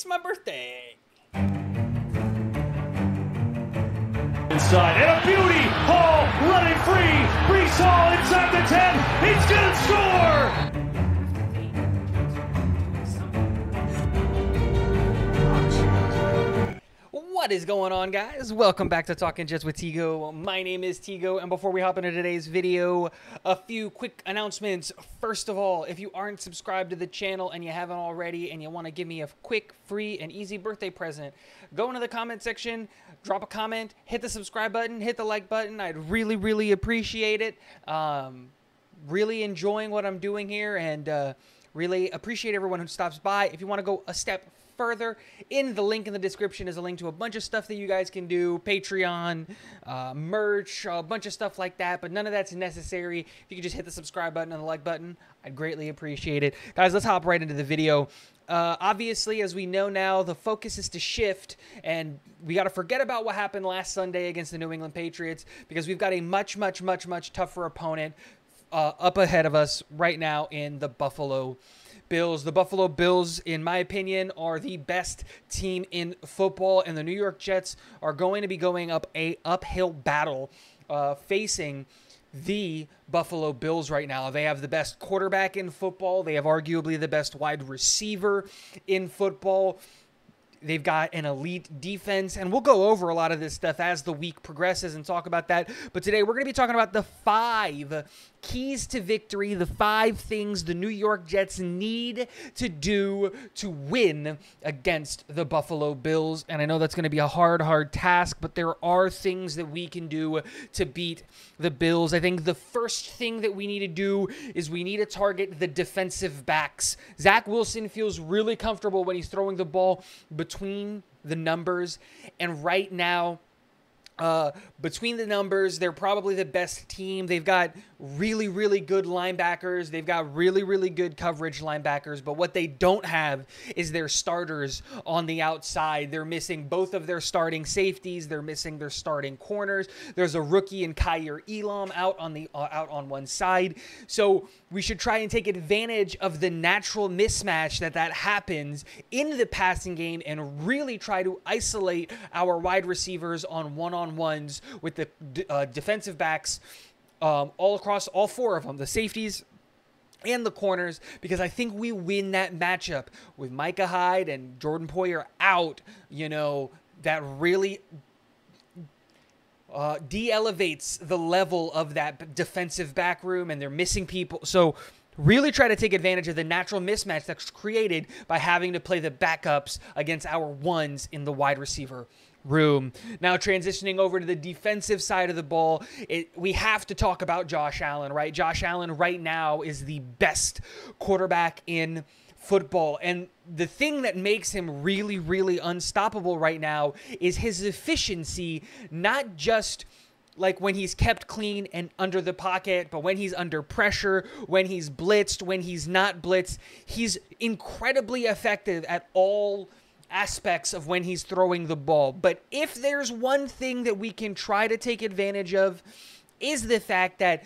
It's my birthday. Inside, and a beauty! Hall running free! Brees Hall inside the 10! He's gonna score! What is going on, guys? Welcome back to Talking Jets with Tigo. My name is Tigo, and before we hop into today's video, a few quick announcements. First of all, if you aren't subscribed to the channel and you haven't already and you want to give me a quick, free, and easy birthday present, go into the comment section, drop a comment, hit the subscribe button, hit the like button. I'd really appreciate it. Really enjoying what I'm doing here, and really appreciate everyone who stops by. If you want to go a step further, in the link in the description is a link to a bunch of stuff that you guys can do, Patreon, merch, a bunch of stuff like that, but none of that's necessary. If you could just hit the subscribe button and the like button, I'd greatly appreciate it. Guys, let's hop right into the video. Obviously, as we know now, the focus is to shift, and we got to forget about what happened last Sunday against the New England Patriots, because we've got a much tougher opponent up ahead of us right now in the Buffalo Bills. The Buffalo Bills, in my opinion, are the best team in football, and the New York Jets are going to be going up a uphill battle facing the Buffalo Bills right now. They have the best quarterback in football. They have arguably the best wide receiver in football. They've got an elite defense, and we'll go over a lot of this stuff as the week progresses and talk about that. But today we're going to be talking about the 5 keys to victory, the 5 things the New York Jets need to do to win against the Buffalo Bills. And I know that's going to be a hard task, but there are things that we can do to beat the Bills. I think the first thing that we need to do is we need to target the defensive backs. Zach Wilson feels really comfortable when he's throwing the ball between the numbers, and right now, between the numbers, they're probably the best team. They've got really good linebackers. They've got really good coverage linebackers, but what they don't have is their starters on the outside. They're missing both of their starting safeties. They're missing their starting corners. There's a rookie in Kaiir Elam out on one side. So we should try and take advantage of the natural mismatch that happens in the passing game and really try to isolate our wide receivers on one-on-ones with the defensive backs all across, all 4 of them, the safeties and the corners, because I think we win that matchup with Micah Hyde and Jordan Poyer out. You know, that really de-elevates the level of that defensive back room, and they're missing people. So really try to take advantage of the natural mismatch that's created by having to play the backups against our ones in the wide receiver room. Now, transitioning over to the defensive side of the ball, we have to talk about Josh Allen, right? Josh Allen right now is the best quarterback in football, and the thing that makes him really unstoppable right now is his efficiency, not just like when he's kept clean and under the pocket, but when he's under pressure, when he's blitzed, when he's not blitzed. He's incredibly effective at all aspects of when he's throwing the ball. But if there's one thing that we can try to take advantage of, is the fact that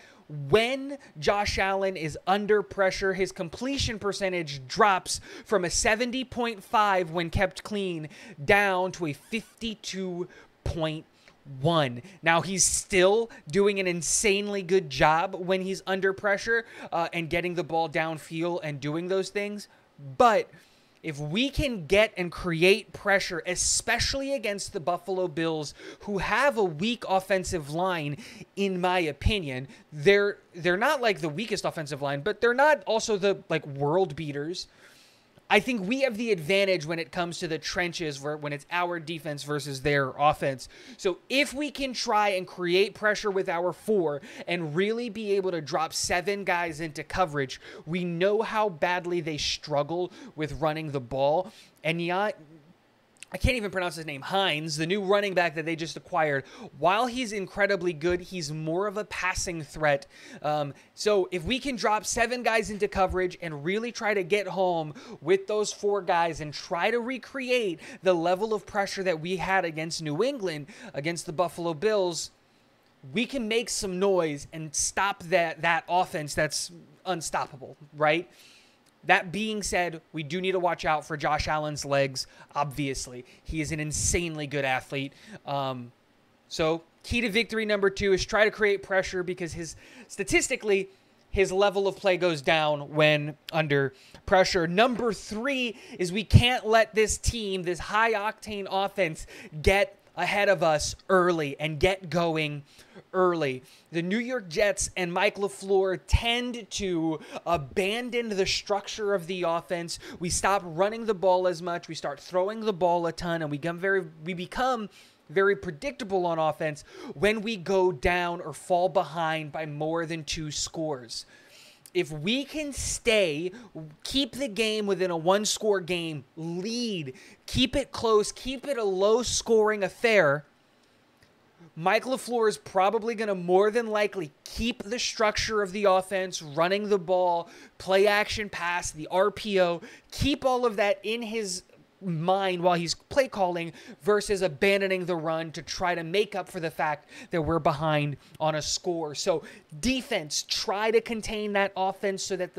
when Josh Allen is under pressure, his completion percentage drops from a 70.5 when kept clean down to a 52.1. Now, he's still doing an insanely good job when he's under pressure and getting the ball downfield and doing those things. But if we can get and create pressure, especially against the Buffalo Bills, who have a weak offensive line, in my opinion, they're not like the weakest offensive line, but they're not also the like world beaters. I think we have the advantage when it comes to the trenches, when it's our defense versus their offense. So if we can try and create pressure with our 4 and really be able to drop 7 guys into coverage, we know how badly they struggle with running the ball. And I can't even pronounce his name, Hines, the new running back that they just acquired. While he's incredibly good, he's more of a passing threat. So if we can drop 7 guys into coverage and really try to get home with those 4 guys and try to recreate the level of pressure that we had against New England, against the Buffalo Bills, we can make some noise and stop that offense that's unstoppable, right? That being said, we do need to watch out for Josh Allen's legs, obviously. He is an insanely good athlete. So key to victory number 2 is try to create pressure, because statistically, his level of play goes down when under pressure. Number 3 is we can't let this team, this high-octane offense, get ahead of us early and get going early. The New York Jets and Mike LaFleur tend to abandon the structure of the offense. We stop running the ball as much. We start throwing the ball a ton, and we become very predictable on offense when we go down or fall behind by more than 2 scores. If we can keep the game within a 1-score game, lead, keep it close, keep it a low-scoring affair, Mike LaFleur is probably going to more than likely keep the structure of the offense, running the ball, play action pass, the RPO, keep all of that in his mind while he's play calling, versus abandoning the run to try to make up for the fact that we're behind on a score. So defense, try to contain that offense so that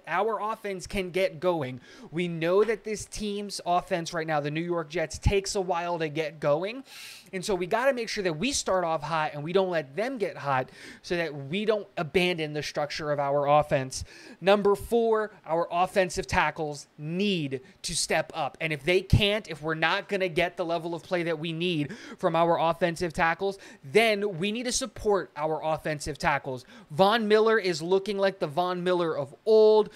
our offense can get going. We know that this team's offense right now, the New York Jets, takes a while to get going. And so we got to make sure that we start off hot and we don't let them get hot, so that we don't abandon the structure of our offense. Number 4, our offensive tackles need to step up. And if they can't, if we're not going to get the level of play that we need from our offensive tackles, then we need to support our offensive tackles. Von Miller is looking like the Von Miller of old.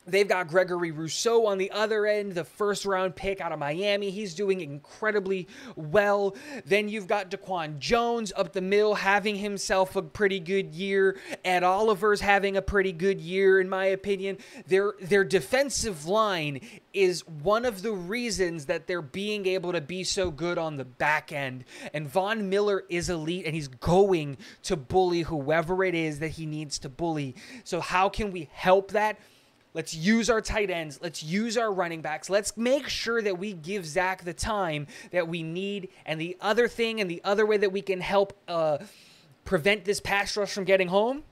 They've got Gregory Rousseau on the other end, the first-round pick out of Miami. He's doing incredibly well. Then you've got Daquan Jones up the middle having himself a pretty good year. Ed Oliver's having a pretty good year, in my opinion. Their defensive line is one of the reasons that they're being able to be so good on the back end. And Von Miller is elite, and he's going to bully whoever it is that he needs to bully. So how can we help that? Let's use our tight ends. Let's use our running backs. Let's make sure that we give Zach the time that we need. And the other thing, and the other way that we can help prevent this pass rush from getting home,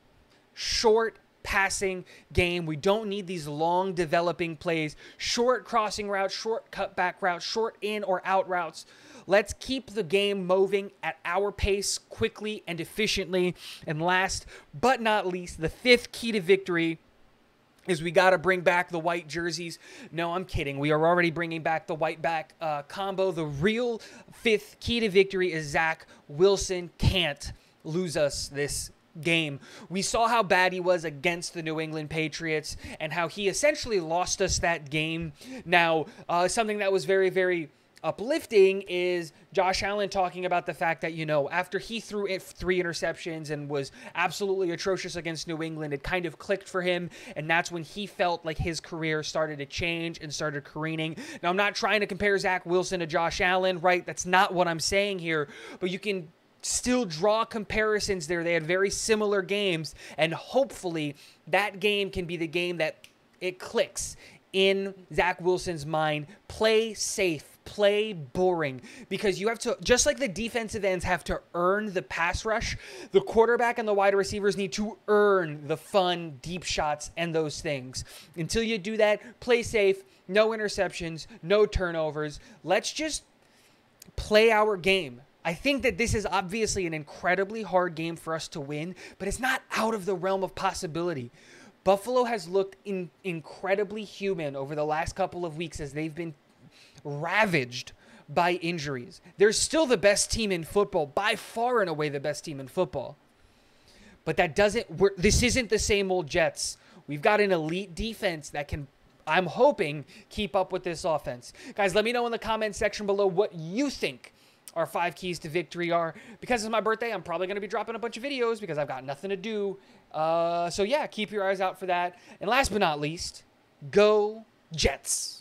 short passing game. We don't need these long developing plays, short crossing routes, short cutback routes, short in or out routes. Let's keep the game moving at our pace quickly and efficiently. And last but not least, the 5th key to victory is we got to bring back the white jerseys. No, I'm kidding. We are already bringing back the white back combo. The real 5th key to victory is Zach Wilson can't lose us this game. We saw how bad he was against the New England Patriots and how he essentially lost us that game. Now, something that was very, very uplifting is Josh Allen talking about the fact that, after he threw 3 interceptions and was absolutely atrocious against New England, it kind of clicked for him, and that's when he felt like his career started to change and started careening. Now, I'm not trying to compare Zach Wilson to Josh Allen, right? That's not what I'm saying here, but you can still draw comparisons there. They had very similar games, and hopefully that game can be the game that it clicks in Zach Wilson's mind. Play safe. Play boring, because you have to, just like the defensive ends have to earn the pass rush, the quarterback and the wide receivers need to earn the fun deep shots and those things. Until you do that, play safe, no interceptions, no turnovers. Let's just play our game. I think that this is obviously an incredibly hard game for us to win, but it's not out of the realm of possibility. Buffalo has looked incredibly human over the last couple of weeks as they've been ravaged by injuries. They're still the best team in football, by far and away the best team in football. But this isn't the same old Jets. We've got an elite defense that can, I'm hoping, keep up with this offense. Guys, let me know in the comment section below what you think our 5 keys to victory are. Because it's my birthday, I'm probably going to be dropping a bunch of videos because I've got nothing to do. So yeah, keep your eyes out for that. And last but not least, go Jets.